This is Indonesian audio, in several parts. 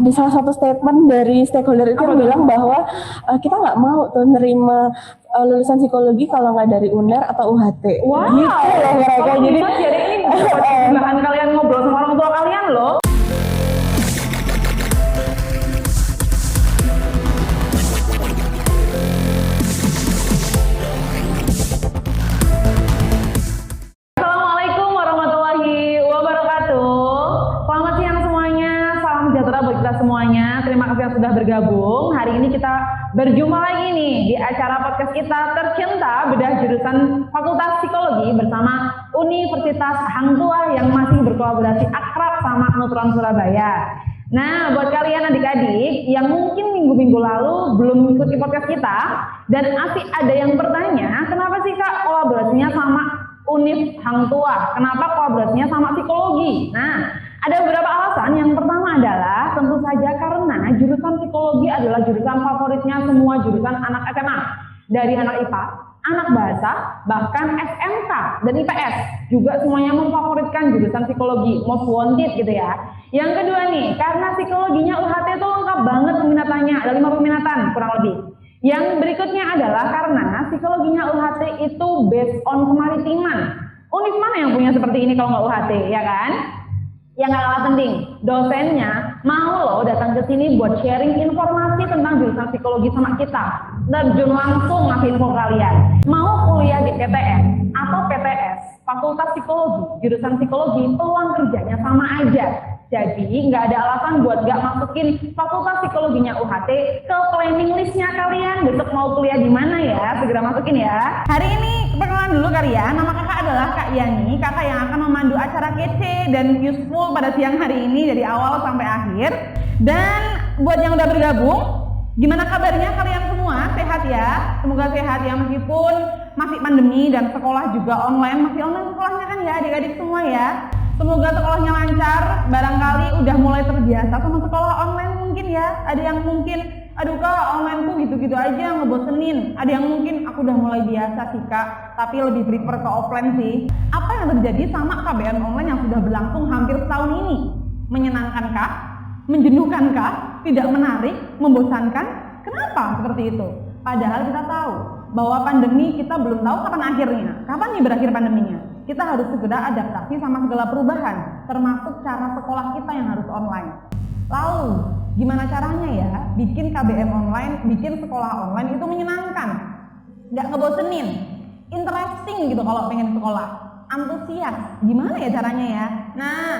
ada salah satu statement dari stakeholder itu yang bilang bahwa kita nggak mau tuh nerima lulusan psikologi kalau nggak dari UNER atau UHT. Wow. Gitu loh mereka. Jadi ini bahan kalian ngobrol sama orang tua kalian loh. Assalamualaikum warahmatullahi wabarakatuh. Selamat siang semuanya, salam sejahtera buat kita semuanya. Terima kasih yang sudah bergabung. Hari ini kita berjumpa lagi nih di acara podcast kita tercinta, bedah jurusan Fakultas Psikologi bersama Universitas Hang Tuah yang masih berkolaborasi akrab sama Nutron Surabaya. Nah, buat kalian adik-adik yang mungkin minggu-minggu lalu belum mengikuti podcast kita dan masih ada yang bertanya, kenapa sih Kak kolaborasinya sama Univ Hang Tuah? Kenapa kolaborasinya sama psikologi? Nah, ada beberapa alasan. Yang pertama adalah tentu saja karena jurusan psikologi adalah jurusan favoritnya semua jurusan anak SMA. Dari anak IPA, anak bahasa, bahkan SMK dan IPS juga semuanya memfavoritkan jurusan psikologi, most wanted gitu ya. Yang kedua nih, karena psikologinya UHT itu lengkap banget peminatannya, ada 5 peminatan kurang lebih. Yang berikutnya adalah karena psikologinya UHT itu based on kemaritiman. Univ mana yang punya seperti ini kalau nggak UHT, ya kan? Yang nggak kalah penting, dosennya mau loh datang ke sini buat sharing informasi tentang jurusan psikologi sama kita. Terjun langsung ngasih info kalian. Mau kuliah di PTN atau PTS, Fakultas Psikologi, jurusan psikologi, peluang kerjanya sama aja. Jadi nggak ada alasan buat nggak masukin Fakultas Psikologinya UHT ke planning listnya kalian. Besok mau kuliah di mana ya? Segera masukin ya. Hari ini perkenalan dulu kali ya. Nama kakak adalah Kak Yani, kakak yang akan memandu acara kece dan useful pada siang hari ini dari awal sampai akhir. Dan buat yang udah bergabung, gimana kabarnya kalian semua? Sehat ya? Semoga sehat ya, meskipun masih pandemi dan sekolah juga online. Masih online sekolahnya kan ya adik-adik semua ya. Semoga sekolahnya lancar, barangkali udah mulai terbiasa sama sekolah online mungkin ya. Ada yang mungkin, aduh Kak online tuh gitu-gitu aja ngebosenin. Ada yang mungkin aku udah mulai biasa sih Kak, tapi lebih prefer ke offline sih. Apa yang terjadi sama KBM online yang sudah berlangsung hampir setahun ini? Menyenangkan kah? Menjenuhkan kah? Tidak menarik? Membosankan? Kenapa seperti itu? Padahal kita tahu bahwa pandemi kita belum tahu kapan akhirnya. Kapan nih berakhir pandeminya? Kita harus segera adaptasi sama segala perubahan, termasuk cara sekolah kita yang harus online. Lalu, gimana caranya ya bikin KBM online, bikin sekolah online itu menyenangkan, nggak ngebosenin, interesting gitu kalau pengen sekolah, antusias. Gimana ya caranya ya? Nah,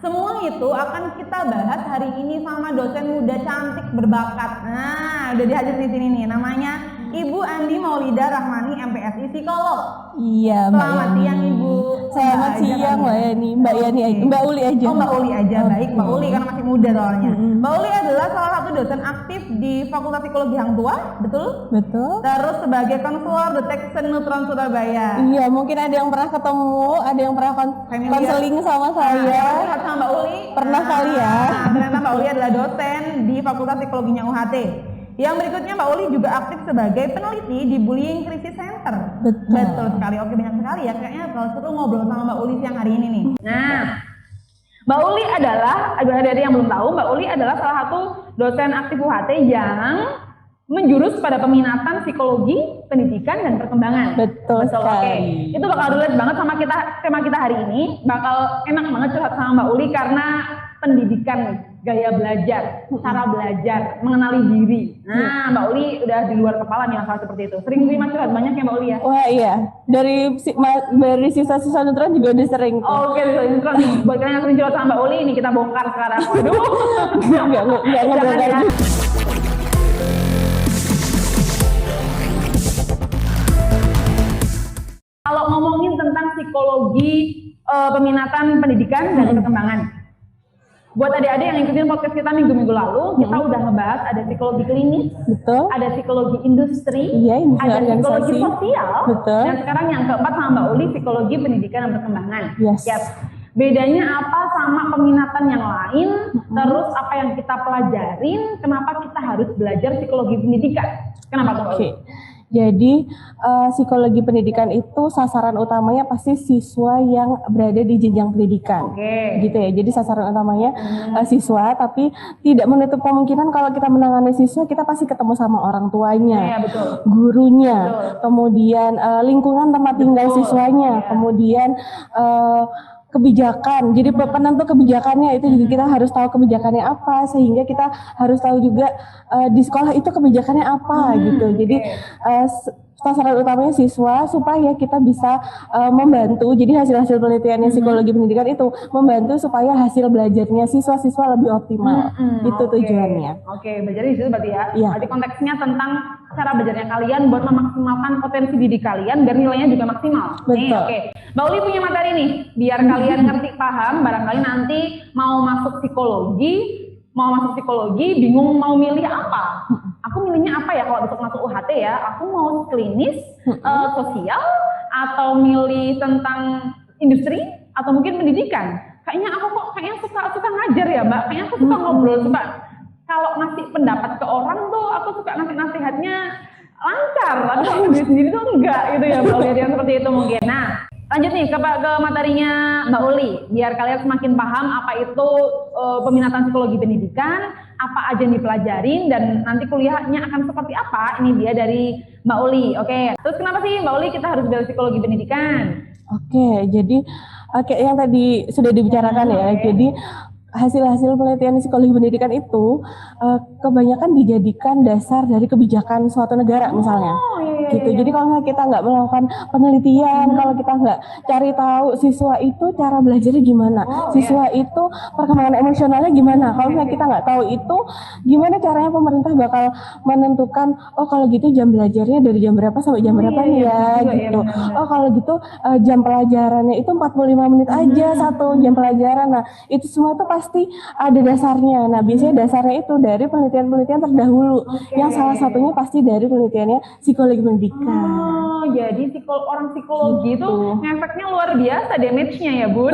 semua itu akan kita bahas hari ini sama dosen muda cantik berbakat. Nah, udah dihadir di sini nih, namanya Ibu Andi Maulida Rahmani, MPSI Psikolog. iya, Selamat siang Ibu. Selamat siang Mbak Yani. Mbak Yani aja. Mbak Uli aja. Oh Mbak Uli aja, baik Mbak Uli karena masih muda soalnya. Mbak Uli adalah salah satu dosen aktif di Fakultas Psikologi Hang Tuah, betul? Betul. Terus sebagai konselor detection Nutron Surabaya. Iya, mungkin ada yang pernah ketemu, ada yang pernah konseling sama saya. Nah, sama Mbak Uli. Pernah kali ya. Nah, ternyata Mbak Uli adalah dosen di Fakultas Psikologinya UHT. Yang berikutnya Mbak Uli juga aktif sebagai peneliti di Bullying Crisis Center. Betul sekali. Oke, banyak sekali ya. Kayaknya kalau seru ngobrol sama Mbak Uli siang hari ini nih. Nah, Mbak Uli adalah, dari yang belum tahu, Mbak Uli adalah salah satu dosen aktif UHT yang menjurus pada peminatan psikologi, pendidikan, dan perkembangan. Betul sekali. Oke. Itu bakal relate banget sama tema kita hari ini. Bakal enak banget curhat sama Mbak Uli karena pendidikan, gaya belajar, cara belajar, mengenali diri. Nah, Mbak Uli udah di luar kepala nih masalah seperti itu. Sering terima curhat banyak ya Mbak Uli ya? Wah iya, dari sisa-sisa Nutron juga udah sering. Oke, sisa Nutron nih. Buat kalian yang sering curhat sama Mbak Uli, ini kita bongkar sekarang. Waduh. Enggak ngebongkar ya. juga. Kalau ngomongin tentang psikologi peminatan pendidikan dan perkembangan, buat adik-adik yang ngikutin podcast kita minggu-minggu lalu, kita udah ngebahas ada psikologi klinis, betul, ada psikologi industri, industri ada psikologi organisasi, sosial, betul, dan sekarang yang keempat sama Mbak Uli, psikologi pendidikan dan perkembangan. Yes. Bedanya apa sama peminatan yang lain? Terus apa yang kita pelajarin? Kenapa kita harus belajar psikologi pendidikan? Kenapa Mbak Uli? Jadi psikologi pendidikan itu sasaran utamanya pasti siswa yang berada di jenjang pendidikan. Oke. Gitu ya. Jadi sasaran utamanya siswa, tapi tidak menutup kemungkinan kalau kita menangani siswa kita pasti ketemu sama orang tuanya, Iya, betul. gurunya, Betul. kemudian lingkungan tempat tinggal Betul, siswanya, iya. kemudian kebijakan. Jadi penentu kebijakannya itu juga kita harus tahu kebijakannya apa, sehingga kita harus tahu juga di sekolah itu kebijakannya apa gitu. Jadi sasaran utamanya siswa supaya kita bisa membantu. Jadi hasil-hasil penelitiannya psikologi pendidikan itu membantu supaya hasil belajarnya siswa-siswa lebih optimal. Itu tujuannya. Oke, belajar di situ berarti ya. Iya. Berarti konteksnya tentang cara belajarnya kalian buat memaksimalkan potensi diri kalian biar nilainya juga maksimal. Nih, Betul. oke. Mbak Uli punya materi nih, biar kalian ngerti paham, barangkali nanti mau masuk psikologi, bingung mau milih apa. Aku milihnya apa ya kalau besok masuk UHT ya? Aku mau klinis, sosial, atau milih tentang industri, atau mungkin pendidikan. Kayaknya aku kok suka ngajar ya Mbak. Kayaknya aku suka ngobrol, suka kalau ngasih pendapat ke orang tuh aku suka ngasih nasihatnya lancar. Tapi kalau diri sendiri tuh enggak gitu ya Mbak Uli, yang seperti itu mungkin. Nah, lanjut nih ke materinya Mbak Uli, biar kalian semakin paham apa itu peminatan psikologi pendidikan, apa aja yang dipelajarin, dan nanti kuliahnya akan seperti apa. Ini dia dari Mbak Uli. Oke, terus kenapa sih Mbak Uli kita harus belajar psikologi pendidikan? Oke, jadi kayak yang tadi sudah dibicarakan ya. Jadi hasil-hasil penelitian psikologi pendidikan itu kebanyakan dijadikan dasar dari kebijakan suatu negara misalnya. Gitu. Jadi kalau kita nggak melakukan penelitian, kalau kita nggak cari tahu siswa itu cara belajarnya gimana, siswa itu perkembangan emosionalnya gimana, kalau kita nggak tahu itu, gimana caranya pemerintah bakal menentukan, oh kalau gitu jam belajarnya dari jam berapa sampai jam berapa nih ya, gitu. Oh kalau gitu jam pelajarannya itu 45 menit aja satu jam pelajaran. Nah itu semua itu pasti ada dasarnya. Nah biasanya dasarnya itu dari penelitian-penelitian terdahulu, yang salah satunya pasti dari penelitiannya psikologi pendidikan. Oh, jadi orang psikologi itu ngefeknya luar biasa damage-nya ya Bun.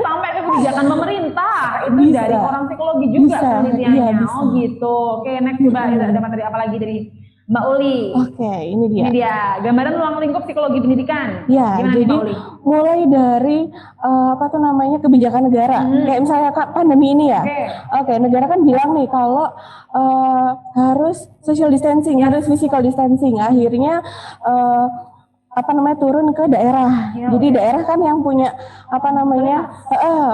Sampai ke kebijakan pemerintah itu Bisa. dari orang psikologi juga Bisa. penelitiannya. Iya, bisa. Oh gitu. Oke, next coba ada materi apa lagi dari Mbak Uli? Oke, ini dia. Ini dia gambaran ruang lingkup psikologi pendidikan. Ya, Gimana nih, jadi Mbak Uli? mulai dari apa tuh namanya kebijakan negara. Kayak misalnya pandemi ini ya. Oke, negara kan bilang nih kalau harus social distancing, harus physical distancing. Akhirnya turun ke daerah. Jadi daerah kan yang punya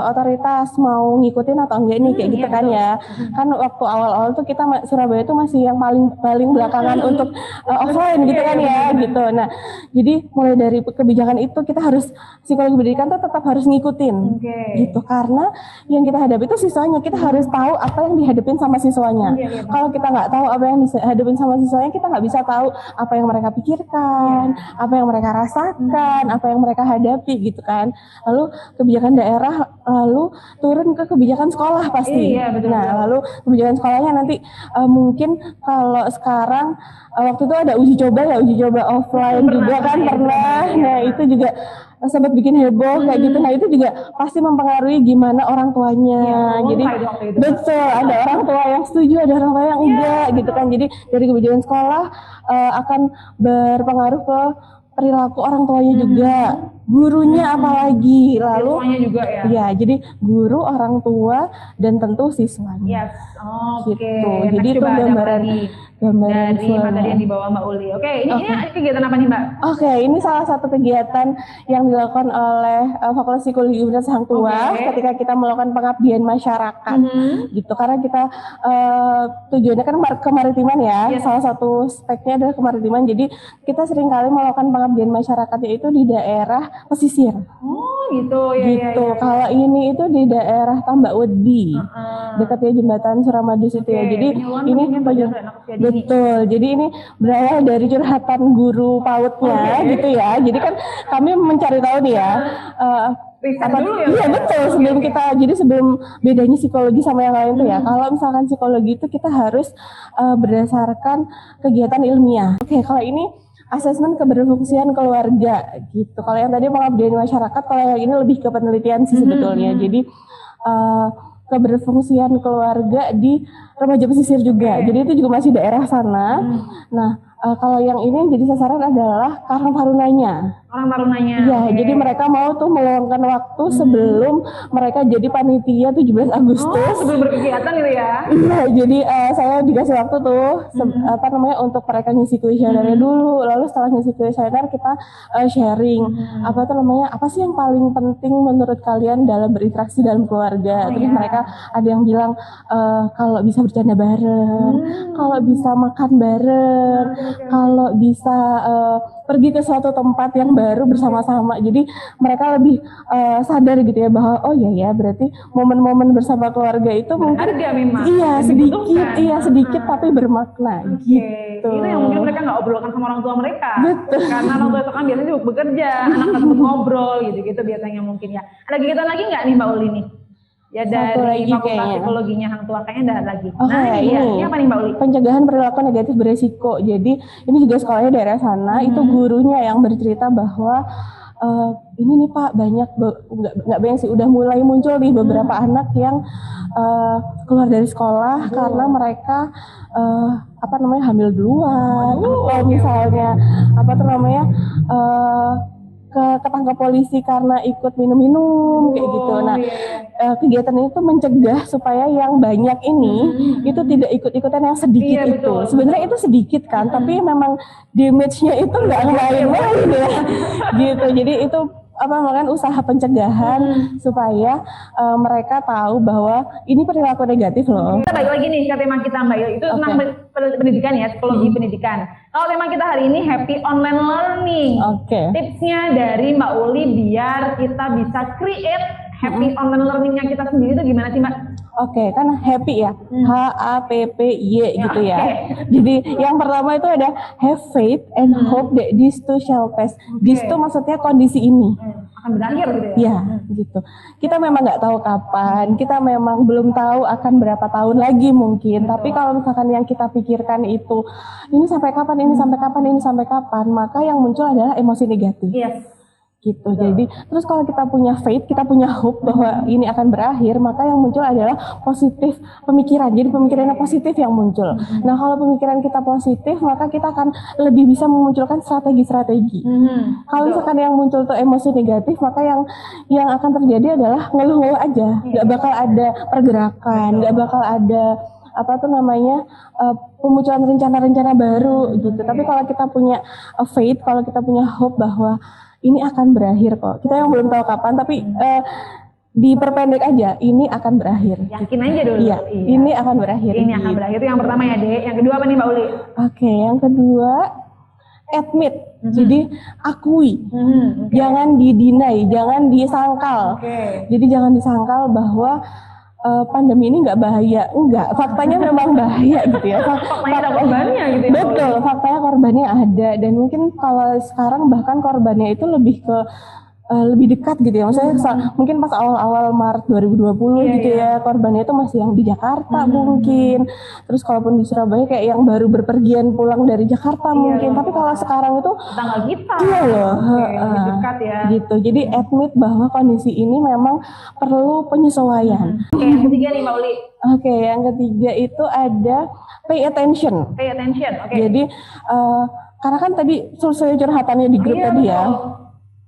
otoritas mau ngikutin atau enggak nih kayak gitu kan ya. Kan waktu awal-awal tuh kita Surabaya tuh masih yang paling belakangan untuk offline gitu kan ya gitu. Nah, jadi mulai dari kebijakan itu kita harus psikologi pendidikan tuh tetap harus ngikutin. Gitu karena yang kita hadapi itu siswanya, kita harus tahu apa yang dihadapin sama siswanya. Kalau kita nggak tahu apa yang dihadapin sama siswanya, kita nggak bisa tahu apa yang mereka pikirkan, apa yang mereka rasakan, apa yang mereka hadapi gitu kan. Lalu kebijakan daerah, lalu turun ke kebijakan sekolah pasti. Nah, lalu kebijakan sekolahnya nanti mungkin kalau sekarang waktu itu ada uji coba offline juga kan pernah. Nah, itu juga sempat bikin heboh kayak gitu. Nah, itu juga pasti mempengaruhi gimana orang tuanya. Jadi betul, ada orang tua yang setuju, ada orang tua yang enggak gitu kan. Jadi dari kebijakan sekolah akan berpengaruh ke perilaku orang tuanya juga, gurunya apalagi, lalu juga ya. Ya, jadi guru, orang tua, dan tentu siswanya. Gitu. Jadi itu gambaran dari materi yang dibawa Mbak Uli. Oke, ini kegiatan apa nih Mbak? Oke, ini salah satu kegiatan yang dilakukan oleh Fakultas Psikologi Universitas Hang Tuah ketika kita melakukan pengabdian masyarakat. Gitu, karena kita tujuannya kan kemaritiman ya. Salah satu speknya adalah kemaritiman. Jadi kita seringkali melakukan pengabdian masyarakatnya itu di daerah pesisir. Oh, gitu ya. Gitu. Kalau ini itu di daerah Tambak Wedi. Dekatnya jembatan Suramadu situ ya. Jadi ini betul. Jadi ini berawal dari curhatan guru PAUD-nya gitu ya. Jadi kan kami mencari tahu nih ya. Iya betul. Sebelum bedanya psikologi sama yang lain tuh ya. Kalau misalkan psikologi itu kita harus berdasarkan kegiatan ilmiah. Oke, kalau ini asesmen keberfungsian keluarga gitu. Kalau yang tadi pengabdian masyarakat, kalau yang ini lebih ke penelitian sih sebetulnya. Jadi keberfungsian keluarga di remaja pesisir juga. Jadi itu juga masih daerah sana. Nah, Kalau yang ini yang jadi sasaran adalah Karang Tarunanya. Orang tarunanya. Iya, oke. jadi mereka mau tuh meluangkan waktu sebelum mereka jadi panitia 17 Oh, Agustus. sebelum berkegiatan gitu ya. Iya, jadi saya dikasih waktu tuh untuk mereka ngisi kuesionernya dulu. Lalu setelah ngisi kuesioner kita sharing apa sih yang paling penting menurut kalian dalam berinteraksi dalam keluarga. Terus mereka ada yang bilang kalau bisa bercanda bareng, kalau bisa makan bareng, kalau bisa pergi ke suatu tempat yang baru bersama-sama. Jadi mereka lebih sadar gitu ya bahwa oh ya berarti momen-momen bersama keluarga itu mungkin Berharga memang. iya Dan sedikit dibutuhkan. sedikit tapi bermakna gitu. Itu yang mungkin mereka nggak obrolkan sama orang tua mereka. Betul. Karena orang tua itu kan biasanya sibuk bekerja, anak sibuk ngobrol gitu-gitu biasanya mungkin ya. Ada kegiatan lagi nggak nih Mbak Uli nih? Ya Satu dari lagi Fakultas kayaknya. Psikologinya Hang Tua kayaknya ada lagi. Oh, Nah ini apa nih Mbak Uli? Pencegahan perilaku negatif beresiko. Jadi ini juga sekolahnya daerah sana. Itu gurunya yang bercerita bahwa ini nih Pak banyak nggak banyak sih udah mulai muncul nih beberapa anak yang keluar dari sekolah karena mereka hamil duluan atau misalnya ketangkap polisi karena ikut minum-minum kayak gitu. Nah, kegiatan itu mencegah supaya yang banyak ini itu tidak ikut-ikutan yang sedikit Iya, itu. betul. Sebenarnya itu sedikit kan, tapi memang damage-nya itu nggak main-main ya. Gitu. Jadi itu makanya usaha pencegahan supaya mereka tahu bahwa ini perilaku negatif loh. Kita balik lagi nih ke tema kita Mbak Uli, itu tentang pendidikan ya, psikologi pendidikan. Kalau tema kita hari ini happy online learning. Oke. Tipsnya dari Mbak Uli biar kita bisa create happy online learningnya kita sendiri itu gimana sih Mbak? Oke, kan happy ya, HAPPY gitu ya. Jadi yang pertama itu ada have faith and hope that this too shall pass. This tuh maksudnya kondisi ini. Akan berakhir gitu ya? Ya, gitu. Kita memang nggak tahu kapan, kita memang belum tahu akan berapa tahun lagi mungkin. Tapi kalau misalkan yang kita pikirkan itu ini sampai kapan, ini sampai kapan, ini sampai kapan, maka yang muncul adalah emosi negatif. Yes. Gitu. Jadi terus kalau kita punya faith, kita punya hope bahwa ini akan berakhir, maka yang muncul adalah positif pemikiran. Jadi pemikirannya positif yang muncul. Nah, kalau pemikiran kita positif, maka kita akan lebih bisa memunculkan strategi-strategi. Kalau misalkan yang muncul tuh emosi negatif, maka yang akan terjadi adalah ngeluh-ngeluh aja. Nggak bakal ada pergerakan, nggak bakal ada pemunculan rencana-rencana baru gitu. Tapi kalau kita punya faith, kalau kita punya hope bahwa ini akan berakhir kok. Kita yang belum tahu kapan, tapi diperpendek aja. Ini akan berakhir. Yakin aja dulu. Iya, ini akan berakhir. Ini akan berakhir. Itu yang pertama ya, Dek. Yang kedua apa nih, Mbak Uli? Oke, yang kedua admit. Jadi akui. Jangan didinai, jangan disangkal. Jadi jangan disangkal bahwa pandemi ini nggak bahaya, enggak. Faktanya memang bahaya gitu ya. Faktanya ada korbannya gitu ya. Betul, faktanya korbannya ada dan mungkin kalau sekarang bahkan korbannya itu lebih dekat gitu ya. Maksudnya mungkin pas awal-awal Maret 2020 gitu ya, korbannya itu masih yang di Jakarta mungkin. Terus kalaupun di Surabaya kayak yang baru berpergian pulang dari Jakarta mungkin. Tapi kalau sekarang itu tanggal kita. Iya loh. Lebih dekat ya. Gitu. Jadi admit bahwa kondisi ini memang perlu penyesuaian. Oke, yang ketiga nih Mbak Uli. Oke, yang ketiga itu ada pay attention. Pay attention. Oke. Jadi karena kan tadi saya curhatannya di grup tadi ya.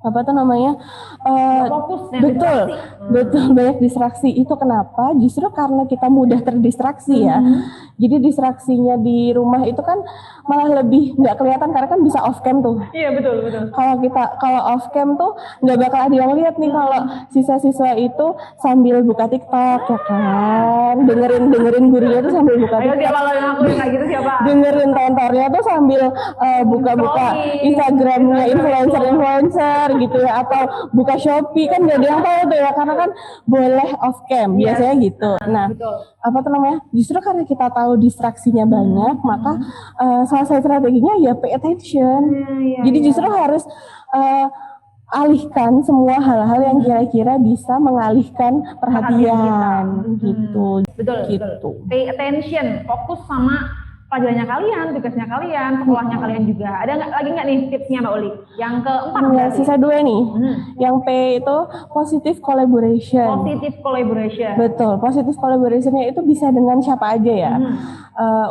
Fokus ya, betul banyak distraksi. Itu kenapa? Justru karena kita mudah terdistraksi ya. Jadi distraksinya di rumah itu kan malah lebih nggak kelihatan karena kan bisa off cam tuh. Iya betul. Kalau off cam tuh nggak bakal ada yang lihat nih kalau siswa-siswa itu sambil buka TikTok ya kan, dengerin gurunya tuh sambil buka Ayo TikTok. siapa lo yang ngakuin kayak gitu siapa? Dengerin tontonnya tuh sambil buka-buka Instagramnya influencer gitu ya, atau buka Shopee, kan gak ada yang tahu tuh ya karena kan boleh off cam biasanya gitu. Nah, justru karena kita tahu distraksinya banyak, maka salah satu strateginya ya pay attention. Jadi justru harus alihkan semua hal-hal yang kira-kira bisa mengalihkan perhatian gitu. Betul. Pay attention, fokus sama pelajarannya kalian, tugasnya kalian, sekolahnya kalian juga. Ada lagi nggak nih tipsnya Mbak Uli? Yang keempat sisa 2 nih. Yang P itu positive collaboration. Positive collaboration. Betul, positive collaborationnya itu bisa dengan siapa aja ya.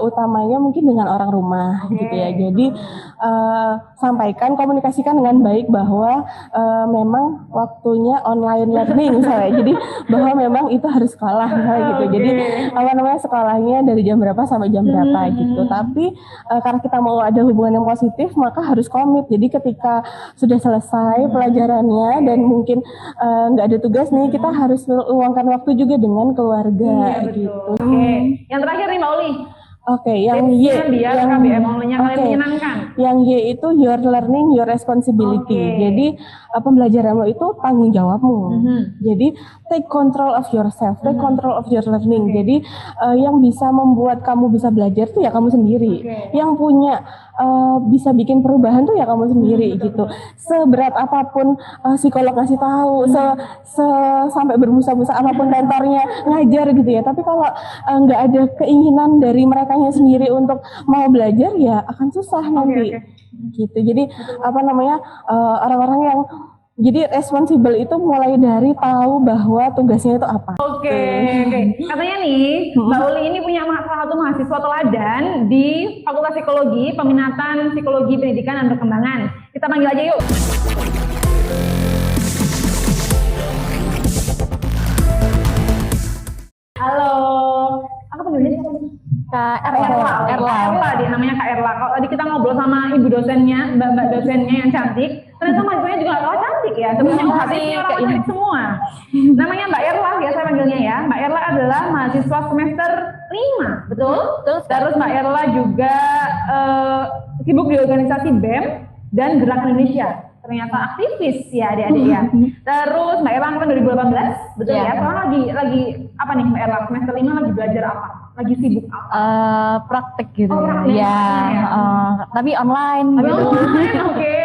utamanya mungkin dengan orang rumah gitu ya. Jadi sampaikan, komunikasikan dengan baik bahwa memang waktunya online learning misalnya. Jadi bahwa memang itu harus sekolah misalnya gitu. Jadi sekolahnya dari jam berapa sampai jam berapa gitu. Tapi karena kita mau ada hubungan yang positif, maka harus komit. Jadi ketika sudah selesai pelajarannya dan mungkin nggak ada tugas nih, kita harus luangkan waktu juga dengan keluarga gitu. Yang terakhir nih Mbak Uli. Yang Y, biar KBM online-nya kalian menyenangkan. Yang Y itu your learning, your responsibility. Jadi pembelajaranmu itu tanggung jawabmu. Jadi take control of yourself, take control of your learning. Jadi yang bisa membuat kamu bisa belajar tuh ya kamu sendiri. Yang punya bisa bikin perubahan tuh ya kamu sendiri gitu. Seberat apapun psikolog ngasih tahu, sampai berbusa-busa apapun mentornya ngajar gitu ya. Tapi kalau nggak ada keinginan dari mereka sendiri untuk mau belajar, ya akan susah nanti. Gitu. Jadi orang-orang yang jadi responsible itu mulai dari tahu bahwa tugasnya itu apa. Katanya nih, Mbak Uli ini punya salah satu mahasiswa teladan di Fakultas Psikologi, peminatan Psikologi Pendidikan dan Perkembangan. Kita panggil aja yuk. Halo, aku panggilnya siapa nih? Kak Erla, dia namanya Kak Erla. Kalau tadi kita ngobrol sama ibu dosennya, mbak dosennya yang cantik, ternyata mahasiswanya juga nggak kalah cantik ya. Sebenarnya hatinya orang cantik semua. Namanya Mbak Erla, biasa panggilnya ya. Mbak Erla adalah mahasiswa semester 5, betul? Terus Mbak Erla juga sibuk di organisasi BEM dan Gerak Indonesia. Ternyata aktivis ya adik-adik ya. Terus Mbak Erla angkatan 2018, betul ya? Sekarang lagi apa nih Mbak Erla? Semester 5 lagi belajar apa? Lagi sibuk apa? Praktek gitu tapi online gitu.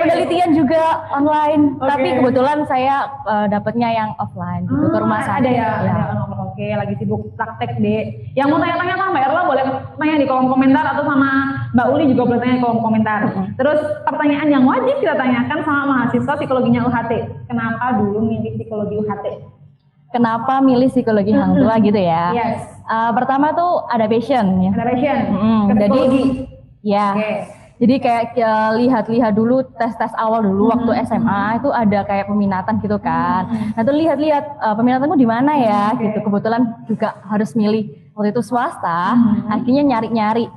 Penelitian juga online, tapi kebetulan saya dapatnya yang offline gitu, ke rumah saya. Ada lagi sibuk praktek deh. Yang mau tanya-tanya sama Mbak Erla boleh tanya di kolom komentar, atau sama Mbak Uli juga boleh tanya di kolom komentar. Terus pertanyaan yang wajib kita tanyakan sama mahasiswa psikologinya UHT, kenapa dulu milih psikologi UHT? Kenapa milih psikologi Hang Tua gitu ya? Pertama tuh ada passion ya. Ada passion. Jadi jadi kayak lihat-lihat dulu tes awal dulu waktu SMA itu ada kayak peminatan gitu kan. Nah tuh lihat-lihat peminatanmu di mana ya gitu. Kebetulan juga harus milih waktu itu swasta. Akhirnya nyari-nyari,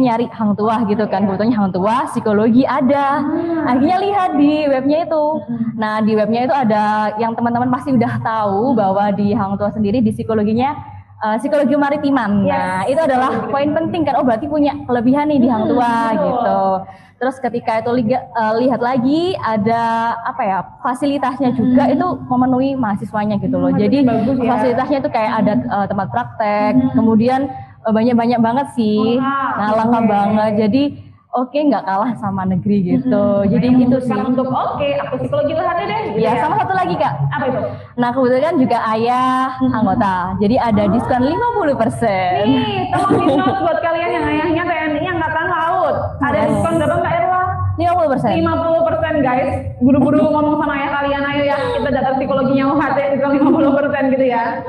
nyari Hang Tua gitu kan. Kebetulan Hang Tua psikologi ada. Akhirnya lihat di webnya itu. Nah di webnya itu ada yang teman-teman pasti udah tahu bahwa di Hang Tua sendiri di psikologinya psikologi maritiman. Nah, itu adalah poin penting kan. Berarti punya kelebihan nih di Hang Tua gitu. Terus ketika itu lihat lagi ada fasilitasnya juga itu memenuhi mahasiswanya gitu loh. Jadi fasilitasnya itu kayak ada tempat praktek, kemudian banyak banget sih. Lengkap banget. Jadi nggak kalah sama negeri gitu. Jadi itu sih. Untuk aku psikologi UHT deh. Ya, sama satu lagi Kak. Apa itu? Nah kebetulan juga ayah anggota. Jadi ada diskon 50%. Nih, tolong di note buat kalian yang ayahnya TNI Angkatan Laut. Ada diskon berapa Mbak Erla? 50%. 50% guys. Buru-buru ngomong sama ayah kalian, ayo ya kita daftar psikologinya UHT diskon 50% gitu ya.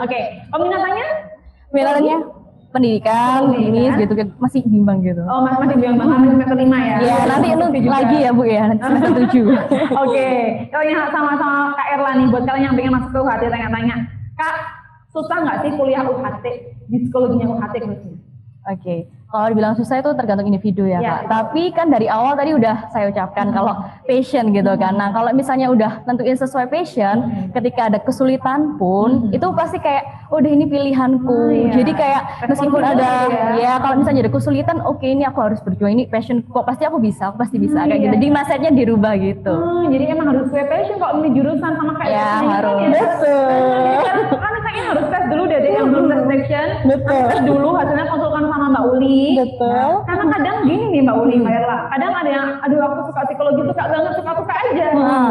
Peminatannya pendidikan, klinis gitu, masih bimbang gitu. Masih bimbang banget, semester 5 ya? Iya, nanti itu lagi ya Bu ya, nanti semester 7. Kalau yang sama-sama Kak Erla nih, buat kalian yang pengen masuk ke UHT, tanya-tanya, Kak, susah nggak sih kuliah UHT, di psikologinya UHT khususnya? Kalau dibilang susah itu tergantung individu ya Kak. Tapi kan dari awal tadi udah saya ucapkan kalau passion gitu kan. Nah kalau misalnya udah tentuin sesuai passion, ketika ada kesulitan pun itu pasti kayak udah ini pilihanku. Jadi kayak meskipun ada kalau misalnya ada kesulitan, ini aku harus berjuang, ini passion kok, pasti aku bisa, kayak gitu. Jadi mindsetnya dirubah gitu. Jadi emang harus sesuai passion kalau milih jurusan sama kayak harus. Kan kayaknya harus tes dulu deh yang belum tes selection. Tes dulu, hasilnya konsulkan sama Mbak Uli. Betul. Karena kadang gini nih Mbak Uli, Mbak Erla, kadang ada yang, aku suka psikologi, suka banget, suka aja.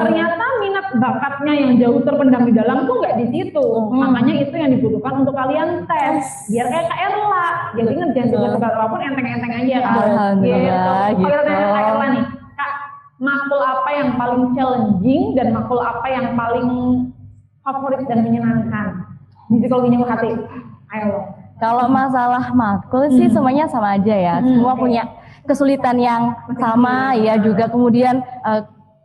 Ternyata minat bakatnya yang jauh terpendam di dalam tuh nggak di situ. Makanya itu yang dibutuhkan untuk kalian tes, biar kayak Kak Erla. Jadi ngerjain tugas apapun enteng-enteng aja kan. Alhamdulillah gitu. Kalau tanya Kak Erla nih, Kak, makul apa yang paling challenging dan makul apa yang paling favorit dan menyenangkan di psikologinya UHT? Ayo. Kalau masalah matkul sih semuanya sama aja ya. Semua punya kesulitan yang sama ya juga kemudian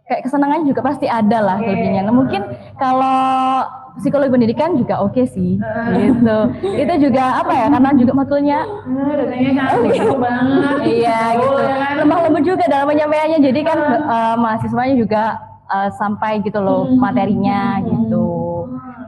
kayak kesenangan juga pasti ada lah kelebihannya. Nah, mungkin kalau psikologi pendidikan juga oke sih gitu. Itu juga apa ya, karena juga matkulnya Datanya cantik banget. iya gitu. Lemah lembut juga dalam penyampaiannya. Jadi kan mahasiswanya juga sampai gitu loh materinya gitu.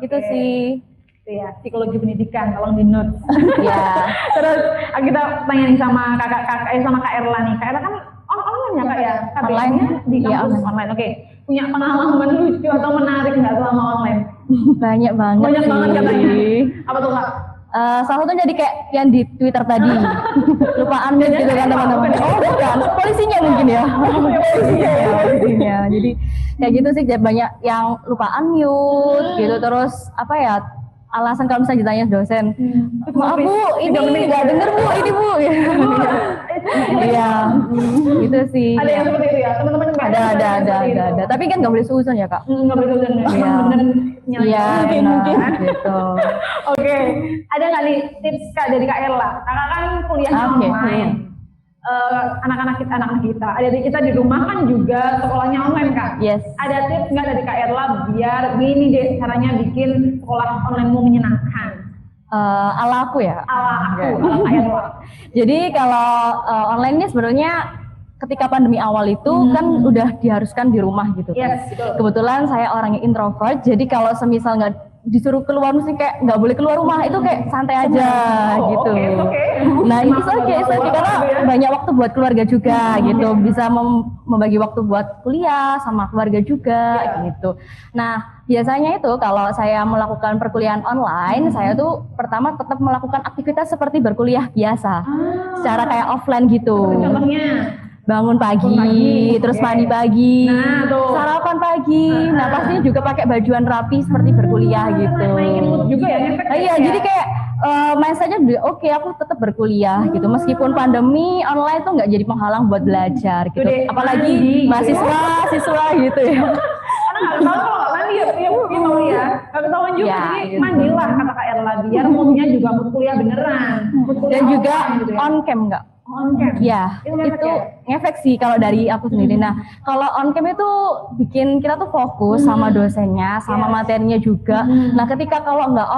Gitu sih. Ya, psikologi pendidikan, tolong di notes. Ya. Terus kita tanya nih sama sama Kak Erla nih. Kak Erla kan online ya Kak ya? Online. Di Iya, kampus online. Oke. Punya pengalaman lucu atau menarik nggak selama online? Banyak banget Banyak sih. banget katanya. Apa tuh Kak? Salah satunya jadi kayak yang di Twitter tadi, lupaan mute gitu kan teman-teman. Oh bukan, polisinya mungkin ya. Polisinya. Jadi kayak gitu sih, banyak yang lupaan mute gitu. Terus apa ya, alasan kalau misalnya ditanya dosen, maaf bu, ini nggak denger bu, ini bu. Iya, gitu sih. Ada yang seperti itu ya, teman-teman? Ada. Tapi kan nggak boleh seuzon ya kak. Nggak boleh tuh Iya. Iya, mungkin. gitu. Oke, ada nggak nih tips Kak dari Kak Erla? Kakak kan kuliahnya Oke. online. Anak-anak kita, adik-adik kita di rumah kan juga sekolahnya online Kak. Yes. Ada tips nggak dari Kak Erla biar gini deh caranya bikin sekolah onlinemu menyenangkan? Ala aku ya. Ala Kak Erla. Jadi kalau online ini sebenarnya ketika pandemi awal itu kan udah diharuskan di rumah gitu. Yes, betul. Kebetulan saya orangnya introvert, jadi kalau semisal nggak disuruh keluar, mesti kayak nggak boleh keluar rumah, itu kayak santai aja gitu. Oke. Nah itu oke karena banyak waktu buat keluarga juga gitu, bisa membagi waktu buat kuliah sama keluarga juga gitu. Nah biasanya itu kalau saya melakukan perkuliahan online, saya tuh pertama tetap melakukan aktivitas seperti berkuliah biasa, secara kayak offline gitu. Contohnya? Bangun pagi, terus mandi pagi, Nah, tuh. sarapan pagi. Nah, pastinya juga pakai bajuan rapi seperti berkuliah gitu. Naikin mood juga ya, ngefek Iya, ya? jadi kayak mindsetnya oke, aku tetap berkuliah gitu. Meskipun pandemi online tuh nggak jadi penghalang buat belajar gitu. Tuh deh, Apalagi mandi, siswa gitu ya. Karena nggak ketahuan kalau nggak mandi ya mungkin mau ya nggak ketahuan juga, Ya, jadi gitu. mandilah kata Kak Erla biar moodnya juga mood kuliah beneran, mood kuliah Dan juga offline gitu ya. on cam nggak? On cam. Ya, Itu ngefek itu ya? ngefek sih kalau dari aku sendiri. Nah, kalau on cam itu bikin kita tuh fokus sama dosennya, sama materinya juga. Nah, ketika kalau nggak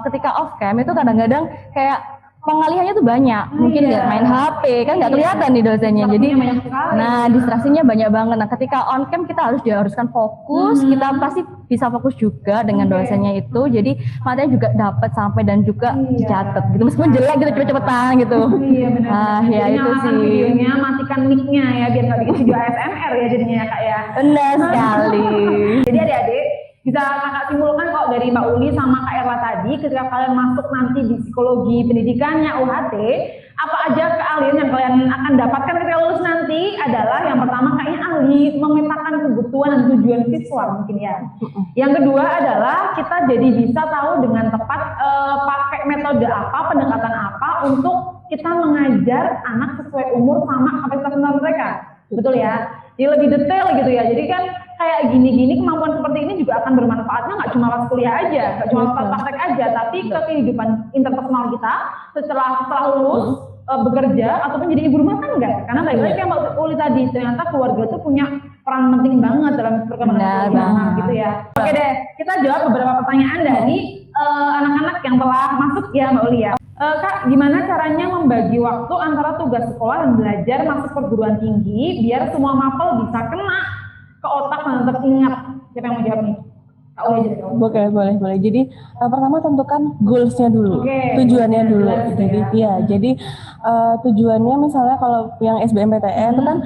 ketika off cam itu kadang-kadang kayak pengalihannya tuh banyak. Mungkin nggak main HP, kan nggak kelihatan nih dosennya. Jadi, Distraksinya banyak sekali. nah distraksinya banyak banget. Nah, ketika on cam kita diharuskan fokus, kita pasti bisa fokus juga dengan dosennya itu. Jadi materinya juga dapat sampai dan juga dicatat gitu. Meskipun jelek gitu, cepet-cepetan gitu. Iya benar. Ah, ya Jadi itu nyalakan sih. videonya, matikan mic-nya ya biar nggak bikin video ASMR ya jadinya ya Kak ya. Benar sekali. Jadi adik-adik bisa kakak simpulkan kok dari Mbak Uli sama Kak Erla tadi, ketika kalian masuk nanti di psikologi pendidikannya UHT, apa aja keahlian yang kalian akan dapatkan ketika lulus nanti adalah yang pertama kayaknya ahli memetakan kebutuhan dan tujuan siswa mungkin ya. Yang kedua adalah kita jadi bisa tahu dengan tepat pakai metode apa, pendekatan apa untuk kita mengajar anak sesuai umur sama kapasitas mental mereka. Betul ya? Jadi lebih detail gitu ya. Jadi kan kayak gini-gini kemampuan seperti ini juga akan bermanfaatnya nggak cuma pas kuliah aja, nggak cuma pas praktek aja, tapi ke kehidupan interpersonal kita setelah lulus bekerja ataupun jadi ibu rumah tangga. Karena baik-baik yang Mbak Uli tadi, ternyata keluarga itu punya peran penting banget dalam perkembangan anak gitu ya. Oke deh, kita jawab beberapa pertanyaan dari anak-anak yang telah masuk ya Mbak Uli ya. Kak, gimana caranya membagi waktu antara tugas sekolah dan belajar masuk perguruan tinggi biar semua mapel bisa kena ke otak dan tetap ingat? Siapa yang mau jawab nih? Kak Uli aja dong. Boleh. Jadi pertama tentukan goalsnya dulu, tujuannya dulu. Jadi tujuannya misalnya kalau yang SBMPTN itu kan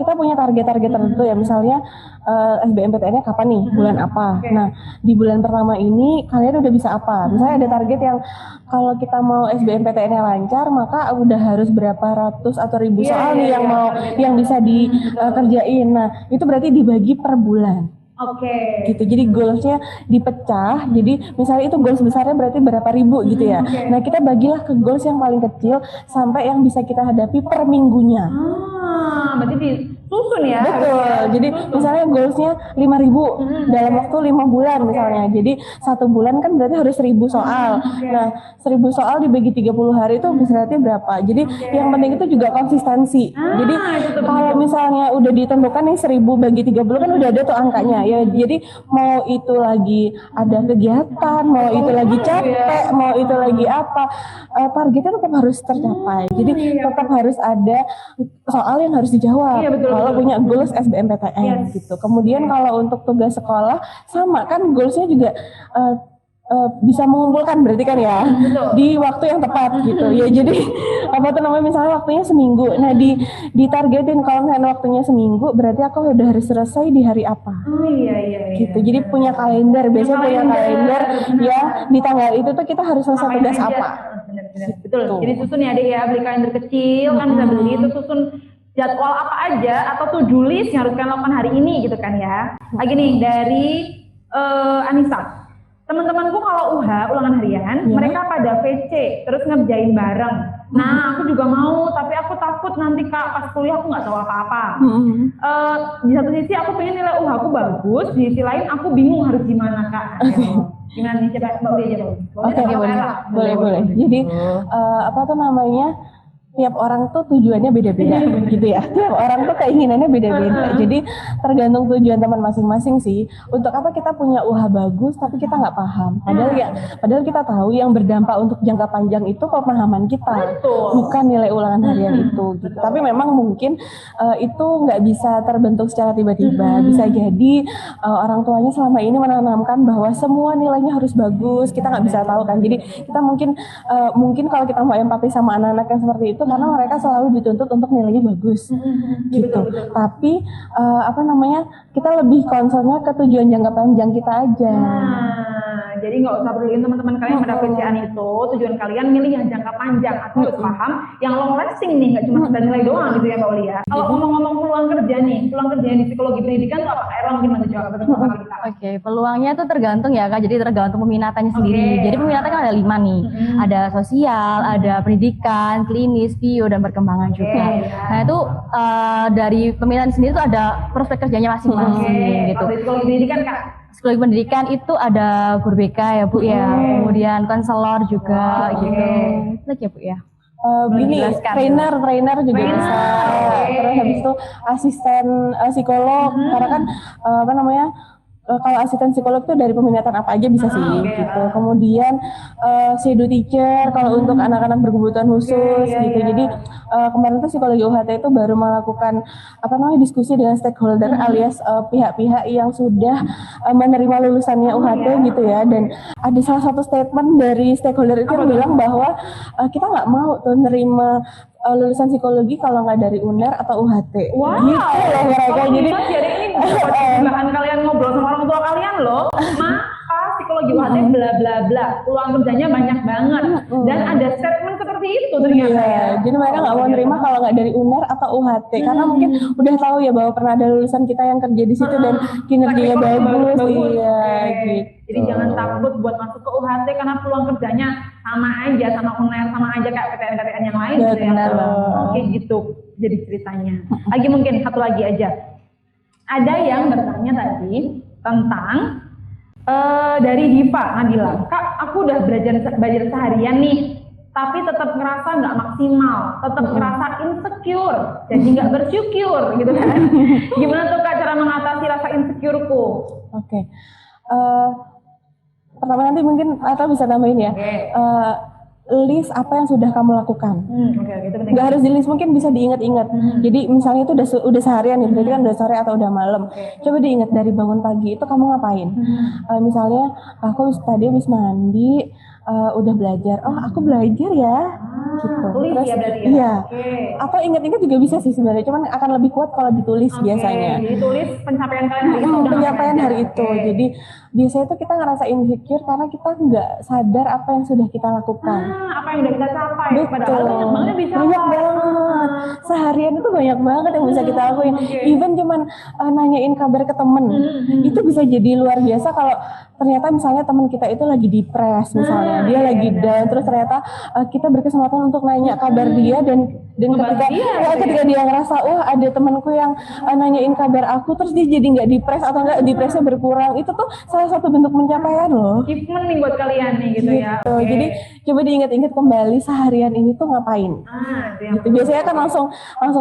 kita punya target-target tertentu ya, misalnya SBMPTN-nya kapan nih, bulan apa. Nah di bulan pertama ini kalian udah bisa apa? Misalnya ada target yang kalau kita mau SBMPTN-nya lancar, maka udah harus berapa ratus atau ribu soal nih yang bisa dikerjain. Nah itu berarti dibagi per bulan. Oke. Gitu. Jadi goalsnya dipecah. Jadi misalnya itu goals besarnya berarti berapa ribu gitu ya. Nah kita bagilah ke goals yang paling kecil sampai yang bisa kita hadapi per minggunya. Berarti susun ya. Betul. Jadi misalnya goalsnya 5.000 dalam waktu 5 bulan misalnya. Jadi 1 bulan kan berarti harus 1.000 soal. Nah, 1.000 soal dibagi 30 hari itu berarti berapa? Jadi yang penting itu juga konsistensi. Jadi kalau misalnya udah ditentukan nih 1.000 bagi 30 kan udah ada tuh angkanya. Ya, jadi mau itu lagi ada kegiatan, mau itu lagi capek, mau itu lagi apa, targetnya tetap harus tercapai. Jadi tetap harus ada soal yang harus dijawab. Kalau punya goals SBMPTN gitu. Kemudian kalau untuk tugas sekolah sama kan goalsnya juga bisa mengumpulkan berarti kan ya di waktu yang tepat gitu ya. Jadi apa tuh namanya misalnya waktunya seminggu. Nah ditargetin kalau misalnya waktunya seminggu berarti aku udah harus selesai di hari apa. Iya. Gitu. Jadi punya kalender, biasanya punya kalender ya di tanggal itu tuh kita harus selesai tugas apa. Benar. Betul. Jadi susun ya deh ya, beli kalender kecil kan bisa beli itu, susun jadwal apa aja atau to-do list yang harus kalian lakukan hari ini gitu kan ya. Lagi nih dari Anissa. Teman-temanku kalau ulangan harian, mereka pada VC terus ngerjain bareng. Nah, aku juga mau, tapi aku takut nanti Kak pas kuliah aku nggak tahu apa-apa. Di satu sisi aku pengen nilai aku bagus, di sisi lain aku bingung harus gimana Kak. Gimana nih, coba Mbak Uli aja Mbak. Boleh. Jadi apa tuh namanya? Tiap orang tuh tujuannya beda-beda gitu ya. Tiap orang tuh keinginannya beda-beda. Jadi tergantung tujuan teman masing-masing sih. Untuk apa kita punya UH bagus tapi kita nggak paham. Padahal kita tahu yang berdampak untuk jangka panjang itu pemahaman kita, bukan nilai ulangan harian itu. Gitu. Tapi memang mungkin itu nggak bisa terbentuk secara tiba-tiba. Bisa jadi orang tuanya selama ini menanamkan bahwa semua nilainya harus bagus. Kita nggak bisa tahu kan. Jadi kita mungkin kalau kita mau empati sama anak-anak yang seperti itu karena mereka selalu dituntut untuk nilainya bagus gitu. Betul. Tapi apa namanya kita lebih concernnya ke tujuan jangka panjang kita aja. Jadi nggak usah peduliin teman-teman kalian pada VC-an itu, tujuan kalian milih yang jangka panjang atau harus paham yang long lasting nih, nggak cuma sekedar nilai doang gitu ya Mbak Uli ya. Kalau ngomong-ngomong peluang kerja di psikologi pendidikan tuh apa? Erlang gimana jawab kita? Oke, peluangnya tuh tergantung ya Kak, jadi tergantung peminatannya sendiri. Jadi peminatan kan ada 5 nih, ada sosial, ada pendidikan, klinis, bio, dan perkembangan juga. Nah itu dari peminatan sendiri tuh ada prospek kerjanya masing-masing gitu. Kalau psikologi pendidikan Kak? Psikologi pendidikan itu ada guru BK ya Bu ya, kemudian konselor juga gitu. Lagi ya Bu ya. Gini, trainer juga bisa. Terus habis itu asisten psikolog, karena kan apa namanya kalau asisten psikolog tuh dari peminatan apa aja bisa sih gitu. Kemudian shadow teacher kalau untuk anak-anak berkebutuhan khusus gitu. Jadi kemarin tuh psikologi UHT itu baru melakukan diskusi dengan stakeholder alias pihak-pihak yang sudah menerima lulusannya UHT gitu ya. Dan ada salah satu statement dari stakeholder itu yang bilang bahwa kita nggak mau tuh nerima lulusan psikologi kalau nggak dari UNER atau UHT. Wow. Gitu loh mereka. Jadi ini bahan kalian ngobrol sama orang tua kalian loh. Maka psikologi UHT bla bla bla. Peluang kerjanya banyak banget. Dan ada statement seperti itu ternyata ya. Jadi mereka nggak mau nerima kalau nggak dari UNER atau UHT karena mungkin udah tahu ya bahwa pernah ada lulusan kita yang kerja di situ dan kinerjanya bagus. Iya, gitu. Jadi jangan takut buat masuk ke UHT karena peluang kerjanya sama aja sama UNER, sama aja kayak PTN-PTN yang lain gitu ya. Oke gitu jadi ceritanya. Lagi mungkin satu lagi aja. Ada yang bertanya tadi tentang dari Diva Nabila. Kak, aku udah belajar seharian nih, tapi tetap ngerasa nggak maksimal, tetap ngerasa insecure, jadi nggak bersyukur gitu kan. Gimana tuh Kak cara mengatasi rasa insecureku? Oke. Pertama nanti mungkin atau bisa tambahin ya. List apa yang sudah kamu lakukan. Itu penting. Nggak harus di list, mungkin bisa diingat-ingat. Jadi misalnya itu udah seharian nih, berarti kan udah sore atau udah malam. Coba diingat dari bangun pagi itu kamu ngapain. Misalnya aku tadi habis mandi, udah belajar. Oh aku belajar ya. Gitu. Tulis terus ya berarti ya? Iya. Atau ingat-ingat juga bisa sih sebenarnya, cuman akan lebih kuat kalau ditulis biasanya. Jadi tulis pencapaian kalian hari itu. Pencapaian hari itu. Jadi biasanya tuh kita ngerasa insecure karena kita nggak sadar apa yang sudah kita lakukan. Apa yang udah kita capai. Betul. Padahal banyak banget yang bisa. Banyak banget. Seharian itu banyak banget yang bisa kita lakuin. Even cuman nanyain kabar ke temen. Itu bisa jadi luar biasa kalau ternyata misalnya teman kita itu lagi depres misalnya. dia lagi down, terus ternyata kita berkesempatan untuk nanya kabar dia dan ketika dia ngerasa wah ada temanku yang nanyain kabar aku, terus dia jadi nggak depres atau nggak depresnya berkurang, itu tuh salah satu bentuk pencapaian loh. Achievement nih buat kalian nih gitu ya. Gitu. Jadi coba diingat-ingat kembali seharian ini tuh ngapain. Itu yang Gitu. Biasanya kan langsung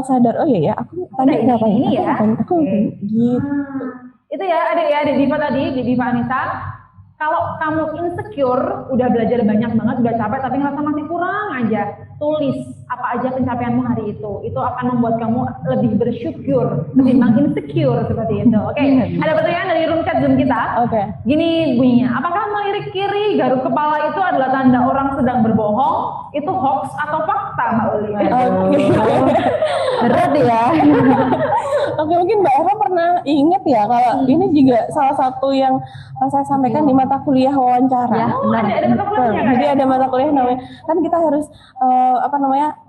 sadar, oh iya ya aku tadi ngapain, ini ya. aku gitu. Itu ya ada Diva tadi, Diva Anissa. Kalau kamu insecure, udah belajar banyak banget, udah capek tapi ngerasa masih kurang aja, tulis apa aja pencapaianmu hari itu. Itu akan membuat kamu lebih bersyukur ketimbang insecure seperti itu. Oke, ada pertanyaan dari room chat Zoom kita. Oke. Gini bunyinya, apakah melirik kiri garuk kepala itu adalah tanda orang sedang berbohong? Itu hoax atau fakta, Mbak Uli? Berat ya. Oke, mungkin Mbak Eva pernah ingat ya kalau ini juga salah satu yang saya sampaikan di mata kuliah wawancara. Ya, ada mata kuliahnya kan? Jadi ada mata kuliah namanya, kan kita harus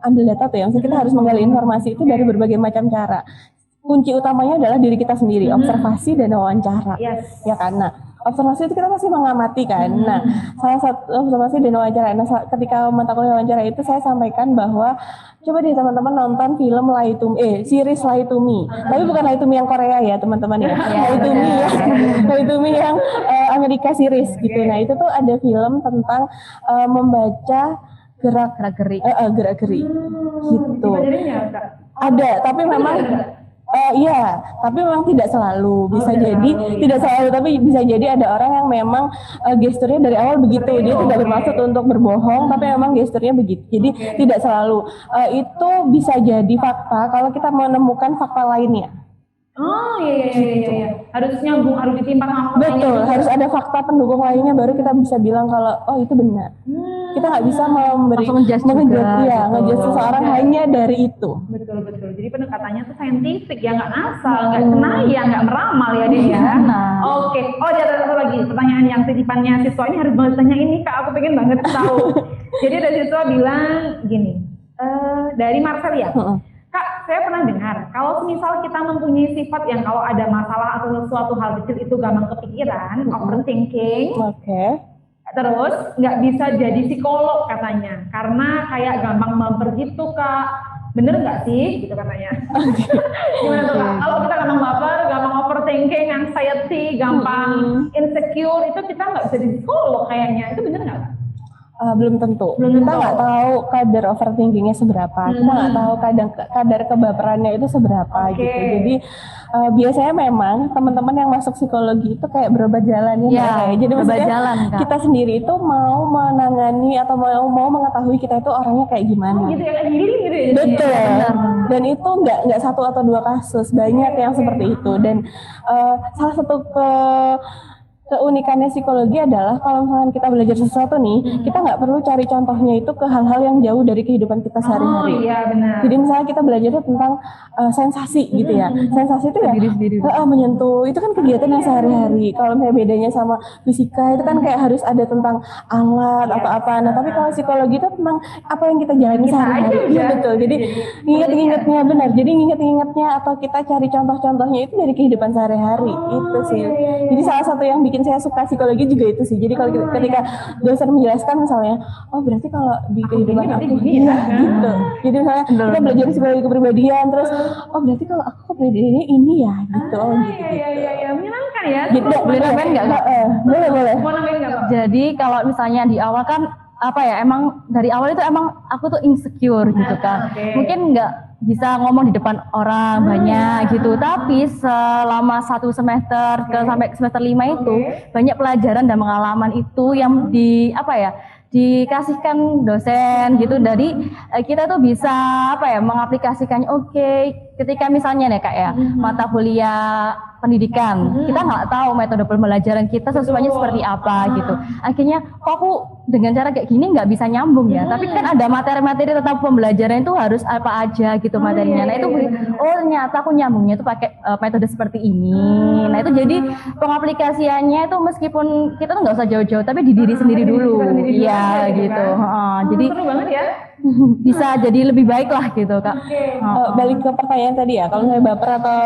ambil data tuh ya, maksudnya kita harus menggali informasi itu dari berbagai macam cara. Kunci utamanya adalah diri kita sendiri, observasi dan wawancara. Yes. Ya kan? Nah, observasi itu kita pasti mengamati kan. Nah, salah satu observasi dan wawancara. Nah, ketika mata kuliah wawancara itu saya sampaikan bahwa coba deh teman-teman nonton film series Lie to Me. Tapi bukan Lie to Me yang Korea ya, teman-teman ya. Lie to Me ya. Lie to Me yang Amerika series gitu. Nah, itu tuh ada film tentang membaca gerak-gerik gitu. Ada, tapi memang iya, tapi memang tidak selalu. Bisa jadi tidak selalu, tapi bisa jadi ada orang yang memang gesturnya dari awal begitu. Dia tidak bermaksud untuk berbohong, tapi memang gesturnya begitu. Jadi tidak selalu. Itu bisa jadi fakta kalau kita menemukan fakta lainnya. Oh iya. Harus nyambung, harus ditimpang sama Betul, harus ada fakta pendukung lainnya baru kita bisa bilang kalau oh itu benar. Kita nggak bisa ngejudge seseorang hanya dari itu. Betul. Jadi pendekatannya tuh saintifik ya, nggak asal, nggak cenayang, nggak meramal ya dia ya. Oke. Oh ada satu lagi pertanyaan yang titipannya siswa ini harus banget tanya ini Kak, aku pengen banget tahu. Jadi ada siswa bilang gini, dari Marcel ya. Kak, saya pernah dengar kalau misal kita mempunyai sifat yang kalau ada masalah atau sesuatu hal kecil itu gampang kepikiran, overthinking. Terus nggak bisa jadi psikolog katanya, karena kayak gampang memper gitu Kak. Bener nggak sih? Gitu katanya. Gimana tuh Kak? Kalau kita gampang baper, gampang overthinking, anxiety, gampang insecure, itu kita nggak bisa jadi psikolog kayaknya. Itu bener nggak Kak? Belum tentu. Kita nggak tahu kadar overthinkingnya seberapa. Kita nggak tahu kadar kebaperannya itu seberapa gitu. Jadi biasanya memang teman-teman yang masuk psikologi itu kayak berobat jalan ya. Jadi maksudnya kita sendiri itu mau menangani atau mau mengetahui kita itu orangnya kayak gimana. Gitu ya, kayak healing gitu ya. Betul. Dan itu nggak satu atau dua kasus, banyak yang seperti itu. Dan salah satu keunikannya psikologi adalah kalau misalnya kita belajar sesuatu nih, kita nggak perlu cari contohnya itu ke hal-hal yang jauh dari kehidupan kita sehari-hari. Iya benar. Jadi misalnya kita belajar tentang sensasi gitu ya. Sensasi itu ya menyentuh, itu kan kegiatan yang sehari-hari. Kalau misalnya bedanya sama fisika itu kan kayak harus ada tentang alat atau apa. Nah tapi kalau psikologi itu tentang apa yang kita jalani sehari-hari. Iya betul. Jadi ingat-ingatnya benar. Jadi ingat-ingatnya atau kita cari contoh-contohnya itu dari kehidupan sehari-hari. Itu sih. Jadi salah satu yang bikin saya suka psikologi juga itu sih. Jadi kalau ketika dosen menjelaskan misalnya, oh berarti kalau di kehidupan aku gitu. Jadi misalnya kita belajar psikologi kepribadian, terus oh berarti kalau aku kepribadiannya ini ya gitu. Iya. Menyenangkan ya. Boleh nambahin nggak? Boleh. Mau nambahin nggak Pak? Jadi kalau misalnya di awal kan emang dari awal itu emang aku tuh insecure gitu kan. Mungkin nggak bisa ngomong di depan orang banyak gitu, tapi selama 1 semester sampai semester 5 itu banyak pelajaran dan pengalaman itu yang dikasihkan dosen gitu. Dari kita tuh bisa mengaplikasikannya. Ketika misalnya nih Kak ya, mata kuliah pendidikan, kita nggak tahu metode pembelajaran kita sesuainya seperti apa gitu. Akhirnya kok aku dengan cara kayak gini nggak bisa nyambung ya. Tapi kan ada materi-materi tentang pembelajaran itu harus apa aja gitu materinya. Nah itu ternyata aku nyambungnya itu pakai metode seperti ini. Nah itu jadi pengaplikasiannya itu meskipun kita tuh nggak usah jauh-jauh, tapi di diri sendiri dulu. Iya gitu. Jadi seru banget ya. bisa jadi lebih baik lah gitu Kak. Balik ke pertanyaan tadi ya, kalau saya baper atau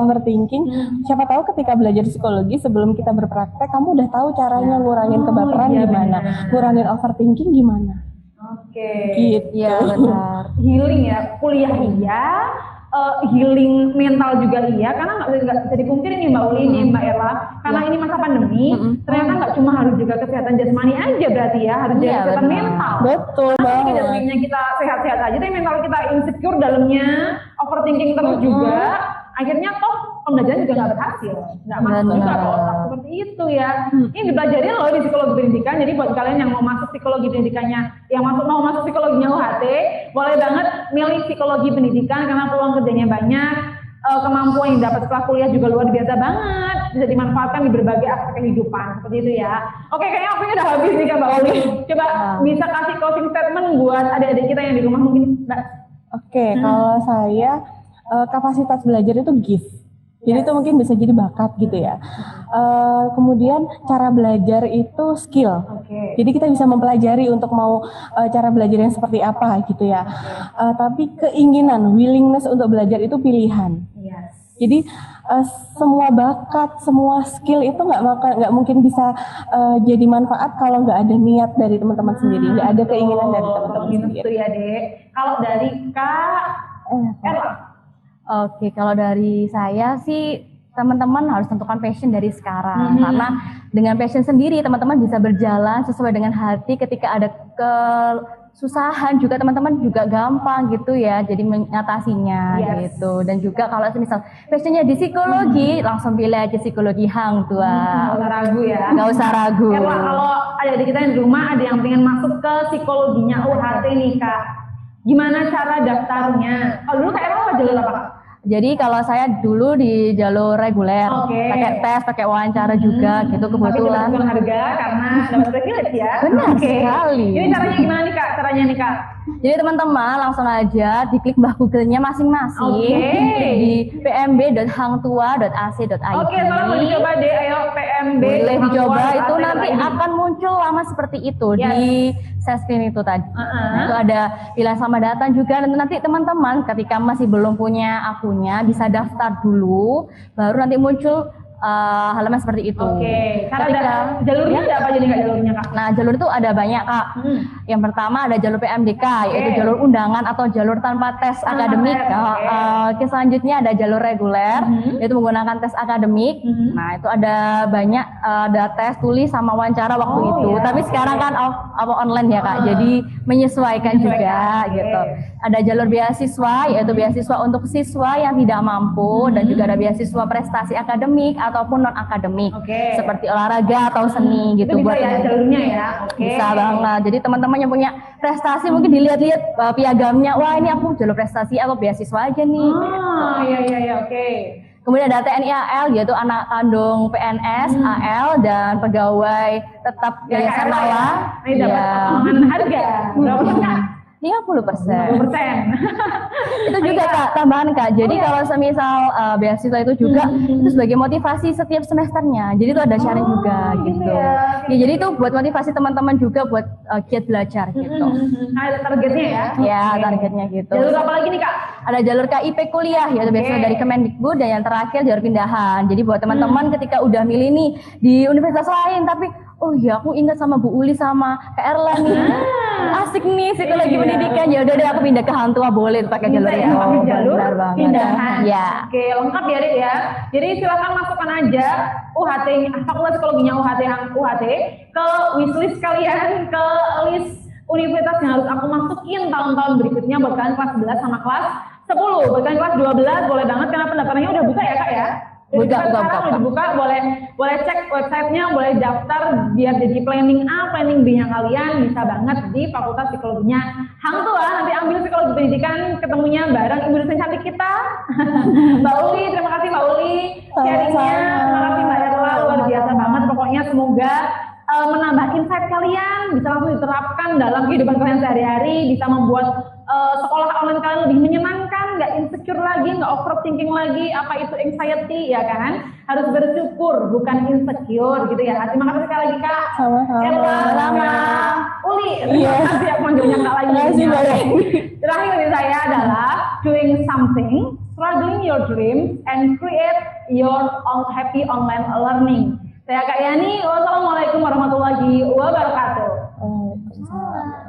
overthinking, siapa tahu ketika belajar psikologi sebelum kita berpraktek, kamu udah tahu caranya ngurangin kebaperan iya, gimana, ngurangin overthinking gimana. Gitu. Iya benar. Healing ya, kuliah iya, healing mental juga iya, karena nggak bisa dipungkiri nih Mbak Uli nih Mbak Ella, karena ini masa pandemi, ternyata nggak cuma harus juga kesehatan jasmani aja berarti ya, harus juga Iya, kesehatan benar. mental. Betul Karena banget. tidak sebenarnya kita sehat-sehat aja, tapi mental kita insecure dalamnya, overthinking terus juga, akhirnya toh pembelajaran juga nggak berhasil, nggak masuk juga Benar. ke otak seperti itu ya. Ini dipelajarin loh di psikologi pendidikan. Jadi buat kalian yang mau masuk psikologi pendidikannya, yang mau masuk psikologinya UHT, boleh banget milih psikologi pendidikan karena peluang kerjanya banyak. Kemampuan yang dapat setelah kuliah juga luar biasa banget, bisa dimanfaatkan di berbagai aspek kehidupan seperti itu ya. Oke, kayaknya waktunya udah habis nih Kak Mbak Uli. Coba bisa kasih closing statement buat adik-adik kita yang di rumah mungkin Mbak. Oke, kalau saya kapasitas belajar itu gift. Jadi itu mungkin bisa jadi bakat gitu ya. Kemudian cara belajar itu skill. Jadi kita bisa mempelajari untuk mau cara belajar yang seperti apa gitu ya. Tapi keinginan, willingness untuk belajar itu pilihan. Jadi semua bakat, semua skill itu nggak mungkin bisa jadi manfaat kalau nggak ada niat dari teman-teman sendiri, nggak ada keinginan dari teman-teman sendiri. Gitu ya Dek. Kalau dari Kak Erla. Oke, kalau dari saya sih teman-teman harus tentukan passion dari sekarang, karena dengan passion sendiri teman-teman bisa berjalan sesuai dengan hati. Ketika ada kesusahan juga teman-teman juga gampang gitu ya, jadi mengatasinya gitu. Dan juga kalau misal passionnya di psikologi, langsung pilih aja psikologi Hang Tua. Nggak usah ragu ya. Nggak usah ragu. Erla, kalau ada kita yang di rumah ada yang pengen masuk ke psikologinya UHT nih Kak, gimana cara daftarnya? Kalau dulu Kak Erla apa jalur apa Kak? Jadi kalau saya dulu di jalur reguler, pakai tes, pakai wawancara juga gitu kebetulan. Tapi harga karena dapat privilege ya. Benar sekali. Jadi caranya gimana nih Kak? Caranya nih Kak? Jadi teman-teman langsung aja diklik mbah Google-nya masing-masing di pmb.hangtua.ac.id. Tolong mau dicoba deh, ayo PMB. Boleh dicoba, itu nanti akan muncul lama seperti itu di sescreen itu tadi. Nah, itu ada pilihan sama datang juga, dan nanti teman-teman ketika masih belum punya akunnya bisa daftar dulu, baru nanti muncul halaman seperti itu. Karena ada jalurnya ada apa jadi Kak jalurnya Kak? Nah, jalur itu ada banyak Kak. Yang pertama ada jalur PMDK, yaitu jalur undangan atau jalur tanpa tes akademik. Selanjutnya ada jalur reguler, yaitu menggunakan tes akademik. Nah, itu ada banyak, ada tes tulis sama wawancara waktu itu. Tapi sekarang kan online ya Kak, jadi menyesuaikan juga gitu. Ada jalur beasiswa, yaitu beasiswa untuk siswa yang tidak mampu, dan juga ada beasiswa prestasi akademik ataupun non akademik, seperti olahraga atau seni gitu. Itu bisa buat ya jalurnya ya. Bisa banget. Jadi teman-teman yang punya prestasi mungkin dilihat-lihat piagamnya, wah ini aku jalur prestasi atau beasiswa aja nih. Iya, Kemudian ada TNI AL, yaitu anak kandung PNS, AL, dan pegawai tetap Yayasan Nala. Ini dapat potongan harga. Berapa Kak? 50%. 50%. Itu juga Kak, tambahan Kak. Jadi kalau semisal beasiswa itu juga itu sebagai motivasi setiap semesternya. Jadi itu ada syarat juga gitu. Ya, jadi itu buat motivasi teman-teman juga buat giat belajar gitu. Ada targetnya ya? Ya, targetnya gitu. Jalur apa lagi nih Kak? Ada jalur KIP kuliah, yaitu biasanya dari Kemendikbud, dan yang terakhir jalur pindahan. Jadi buat teman-teman ketika udah milih nih di universitas lain, tapi oh ya aku ingat sama Bu Uli sama Kak Erla nih, asik nih psikologi pendidikan, ya udah deh aku pindah ke Hang Tua, boleh pakai jalur itu. Jalur pindahan. Ya. Oke, lengkap ya Dek ya. Jadi silakan masukkan aja UHT, Fakultas Psikologinya UHT UHT ke wishlist kalian, ke list universitas yang harus aku masukin tahun-tahun berikutnya buat kalian kelas 11 sama kelas 10. Buat kalian kelas 12 boleh banget karena pendaftarannya udah buka ya Kak ya. Udah dibuka, boleh cek websitenya, boleh daftar biar jadi planning A, planning B-nya kalian bisa banget di Fakultas Psikologinya Hang Tua. Nanti ambil psikologi pendidikan, ketemunya bareng ibu dosen cantik kita, Mbak Uli. Terima kasih Mbak Uli sharingnya. Terima kasih Mbak Erla, luar biasa banget. Pokoknya semoga menambah insight kalian, bisa langsung diterapkan dalam kehidupan kalian sehari-hari, bisa membuat sekolah online kalian lebih menyenangkan, nggak insecure insecure lagi, nggak overthinking lagi, apa itu anxiety ya kan? Harus bersyukur, bukan insecure gitu ya. Terima kasih sekali lagi Kak. Sama-sama. Ella, sama Uli. Terima kasih aku manggilnya Kak lagi. Terima kasih banyak. Terakhir dari saya adalah doing something, struggling your dreams, and create your own happy online learning. Saya Kak Yani, wassalamualaikum warahmatullahi wabarakatuh. Waalaikumsalam.